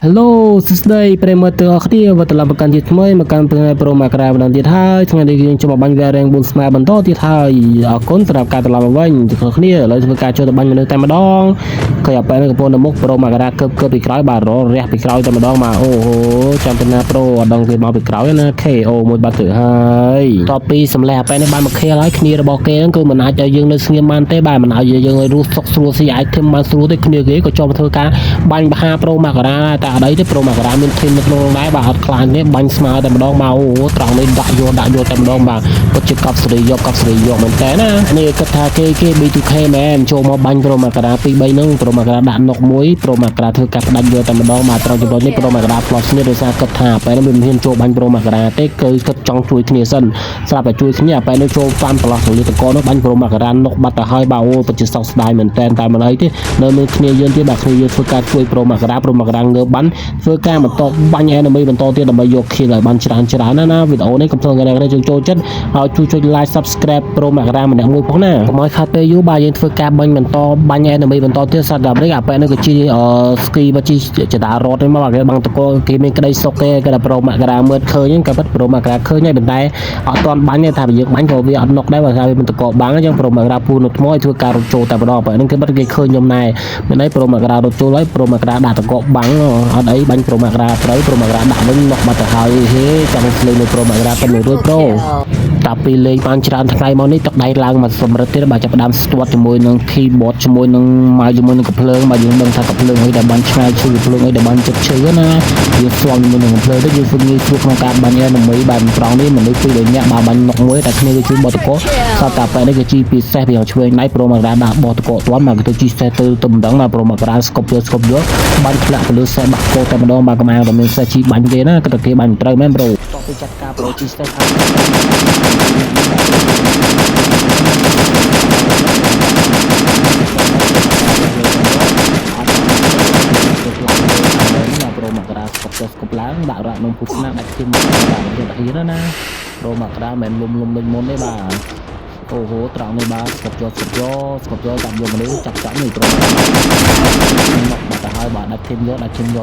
Hello សួស្តីប្រិមត្តទាំងអស់គ្នាវត្តឡើងប្រកាន់ជាថ្មីមកកាន់ថ្ងៃប្រូម៉ាក្រាម្ដងទៀតហើយថ្ងៃនេះយើងចូលមកបាញ់វារៀង4ស្មើបន្តទៀតហើយអរគុណសម្រាប់ការត្រឡប់មកវិញទាំងអស់គ្នាឥឡូវធ្វើការចូលទៅបាញ់មនុស្សតែម្ដងឃើញអាប៉ែនកំពុងនៅមុខប្រូម៉ាក្រាកើបពីក្រោយបាទរះពីក្រោយតែម្ដងមកអូហូចាំទៅណាប្រូអត់ដឹងគេមកពីក្រោយណា KO មួយបាត់ទៅហើយតបពីសម្លេះអាប៉ែននេះបានមកខេលហើយគ្នារបស់គេហ្នឹងគឺមិនអាចឲ្យយើងនៅស្ងៀមបានទេបាទមិនឲ្យយើងឲ្យរស់សុកស្រួលស៊ី item បានស្រួលទេគ្នាគេក៏ចូលមកធ្វើការបាញ់បហាប្រូម៉ាក្រាតែអត់អីទេប្រូម៉ាក្រាមានធីមនៅក្នុងដែរបាទអត់ខ្លាចទេបាញ់ស្មើតែម្ដងមកអូត្រង់នេះដាក់យកតែម្ដងបាទពិតជាកប់សេរីយកមែនតើណានេះគិតថាគេ B2K មែនចូលមកបាញ់ប្រូម៉ាក្រា2 3ហ្នឹងប្រូម៉ាក្រាដាក់នុកមួយប្រូម៉ាក្រាធ្វើការផ្ដាច់យកតែម្ដងបាទត្រង់ចំណុចនេះប្រូម៉ាក្រា plus នេះដោយសារគិតថាពេលនេះមិនហ៊ានចូលបាញ់ប្រូម៉ាក្រាទេគឺគិតចង់ជួយគ្នាសិនស្រាប់តែជួយគ្នាពេលនេះចូលតាមប្រឡោះសលិតកោនោះបាញ់ប្រូម៉ាក្រានុកបាត់ទៅហើយបាទអូពិតជាសោកស្ដាយមែនតើតែមិនអីទេនៅមើលគ្នាយើងទៀតបាទគ្នាយើងធ្វើការជួយប្រូម៉ាក្រាងើបបានធ្វើការបន្តបាញ់ enemy បន្តទៀតដើម្បីយក kill ឲ្យបានច្រើនណាវីដេអូនេះកុំភ្លេចអ្នកចូលចិត្តហើយជួយចុច like subscribe ប្រូម៉ាក្រាម្នាក់មួយផងណាកុំឲ្យខាត់ពេលយូរបាទយើងធ្វើការបាញ់បន្តបាញ់ enemy បន្តទៀតសាត់ដល់នេះអាប៉ែនេះក៏ជីស្គីមកជីចតារត់នេះមកគេបាំងតកគេមានក្តីសុខទេគេថាប្រូម៉ាក្រាមើលឃើញហ្នឹងក៏ពិតប្រូម៉ាក្រាឃើញហើយប៉ុន្តែអត់ទាន់បាញ់ទេថាយើងបាញ់ក៏វាអត់នុកដែរបើថាវាមិនតកបាំងអញ្ចឹងប្រូម៉ាក្រាពូនថ្មឲ្យធ្វើការរត់ចូលតែម្ដងប៉ែហ្នឹងគេពិតគេឃើញខ្ញុំណែមានន័យប្រូម៉ាក្រារត់ចូលហើយប្រូម៉ាក្រាដាក់តកបាំងអត់អីបាញ់ប្រូម៉ាក្រាត្រូវប្រូម៉ាក្រាដាក់វិញនុកបាត់ទៅហើយហេចង់ស្លេងនៅប្រូម៉ាក្រាទៅមួយរួចប្រូតាពីលេងបានច្រើនថ្ងៃមកនេះទឹកដៃឡើងមកសម្រិតទៀតបាទចាប់ផ្ដើមស្ទាត់ជាមួយនឹង keyboard ជាមួយនឹងម៉ៅជាមួយនឹងកំភ្លើងបាទយើងដឹងថាកំភ្លើងឲ្យតែបានឆ្ងាយឈឺកំភ្លើងឲ្យតែបានចិត្តឈឺណាយើងស្គាល់ជាមួយនឹងកំភ្លើងទៅយើងធ្វើងាយស្រួលក្នុងការបាញ់ enemy បាទត្រង់នេះមនុស្សពីរនាក់បាទបាញ់នុកមួយតែគ្នាវាជួយបតកោសតតែពេលនេះគេជីពិសេសពីឆ្វេងដៃប្រូម៉ាក្រាដាក់បតកោទាន់មកទៅជីសេសទៅម្ដងបាទប្រូម៉ាក្រាស្កប់យកបាញ់ធ្លាក់ទៅលើសេះបាក់កោតែម្ដងបាទកម្លាំងតែមានសេះជីបាញ់គេណាក៏តែគេបាញ់ត្រូវមែនប្រូតោះទៅចាត់ការប្រូជីសេសស្គប់ឡើងដាក់រ៉ាក់នំពុះស្នាដាក់ជិមដាក់វាដាក់ហ៊ានណាប្រូម៉ាក្រាមិនលុំដូចមុនទេបាទអូហូត្រង់នេះបាទស្គប់យកតាមយកមនុស្សចាប់នេះប្រូម៉ាក្រាមកទៅហើយបាទដាក់ជិមយកតែម្ដង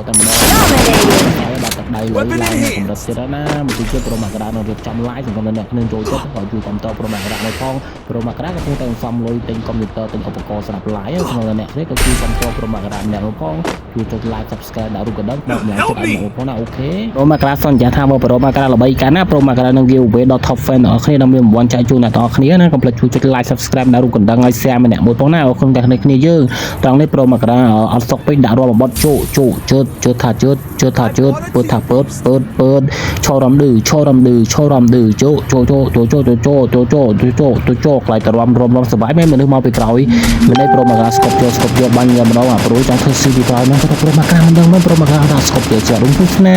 ហើយបាទទឹកដៃលើឡើងកម្រិតទៀតណាមកទីជិះប្រូម៉ាក្រានឹងរៀបចំ live សម្រាប់អ្នកគ្នាចូលចិត្តហើយជួយតាមតប្រូម៉ាក្រានៅផងប្រូម៉ាក្រាក៏គួរតែសំលុយទិញកុំព្យូទ័រទិញឧបករណ៍សម្រាប់ live សម្រាប់អ្នកនេះក៏ជួយតាមតប្រូម៉ាក្រាម្នាក់ផងជួយចុច like subscribe ដាក់រូបកណ្ដឹងដល់អ្នកចិត្តឲ្យផងណាអូខេប្រូម៉ាក្រាសន្យាថាបើប្រូម៉ាក្រាល្បីកាលណាប្រូម៉ាក្រានឹង giveaway ដល់ top fan អ្នកគ្នានឹងមានរង្វាន់ចែកជូនអ្នកនរគ្នាណាកុំភ្លេចជួយចុច like subscribe ដាក់រូបកណ្ដឹងឲ្យ share ម្នាក់មួយផងណាអរគុណតែគ្នាយើងត្រង់នេះប្រូម៉ាក្រាអត់សុកពេកដាក់រាប់បត់ជើថាជើពើថាពើឈររំឌឺជោខ្លាយទៅរំសបាយមែនមនុស្សមកពីក្រោយមានន័យប្រូម៉ាក្រាស្កប់យកបាញ់ម្ដងអាប្រូចង់ធ្វើស៊ីពីក្រោយហ្នឹងគាត់ប្រូម៉ាក្រាមិនដឹងមែនប្រូម៉ាក្រាដាក់ស្កប់យកចារុំពុះណា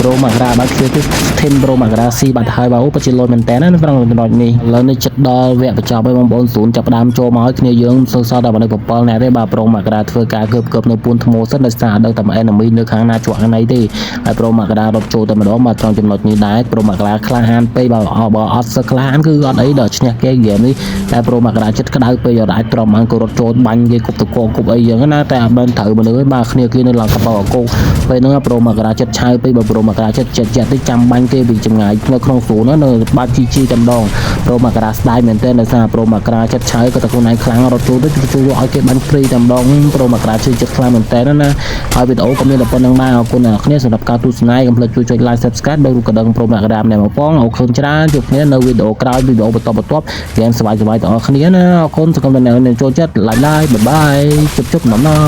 ប្រូម៉ាក្រាបាត់គ្នាទៅធីមប្រូម៉ាក្រាស៊ីបាត់ហើយបាទអូពិតជាលុយមែនតើណាត្រង់ចំណុចនេះឥឡូវនេះចិត្តដល់វគ្គបញ្ចប់ហើយបងប្អូន0ចាប់ដើមចូលមកឲ្យគ្នាយើងសើសដល់បាន7នាក់ទេបាទប្រូម៉ាក្រាធ្វើការកើបនៅពួនថ្មសិនដោយសារដឹងតែ enemy នៅខាងណាជាប់ខាងណីទេហើយប្រូម៉ាក្រារត់ចូលតែម្ដងបាទត្រង់ចំណុចនេះដែរប្រូម៉ាក្រាក្លាហានពេកបើអត់សឹកក្លាហានគឺអត់អីដល់ឈ្នះគេហ្គេមនេះតែប្រូម៉ាក្រាចិត្តក្តៅពេកអាចទ្រាំបានក៏រត់ចូលបាញ់គេគប់តកគប់អីយ៉ាងណាតែអត់បានត្រូវមនុស្សទេបាទគ្នាគេនៅឡើងកបោកោពេលហ្នឹងប្រូម៉ាក្រាចិត្តឆៅពេកបើប្រូម៉ាក្រាចិត្តទៅចាំបាញ់គេពីចម្ងាយនៅក្នុងហ្វូននៅបាត់ជីតែម្ដងប្រូម៉ាក្រាស្ដាយមែនទែនដោយសារប្រូម៉ាក្រាចិត្តឆៅក៏តែខ្លួនឯងខ្លាំងរត់ចូលទៅជួយយកឲ្យគេបាញ់ព្រីតែម្ដងប្រូម៉ាក្រាជឿចិត្តខ្លាំងមែនទែនណាហើយវីដេអូក៏មានតែប៉ុណ្្នឹងដែរអរគុណអ្នកគ្នាសម្រាប់ការទស្សនាកុំភ្លេចជួយចុច like subscribe ដល់រូបកណ្ដឹងប្រូម៉ាក្រាម្នាក់មកផងអរគុណច្រើនជួបគ្នានៅវីដេអូក្រោយវីដេអូបន្តហ្គេមសប្បាយទាំងអស់គ្នាណាអរគុណសង្គមអ្នកចូលចិត្ត like bye bye ជប់ដំណរ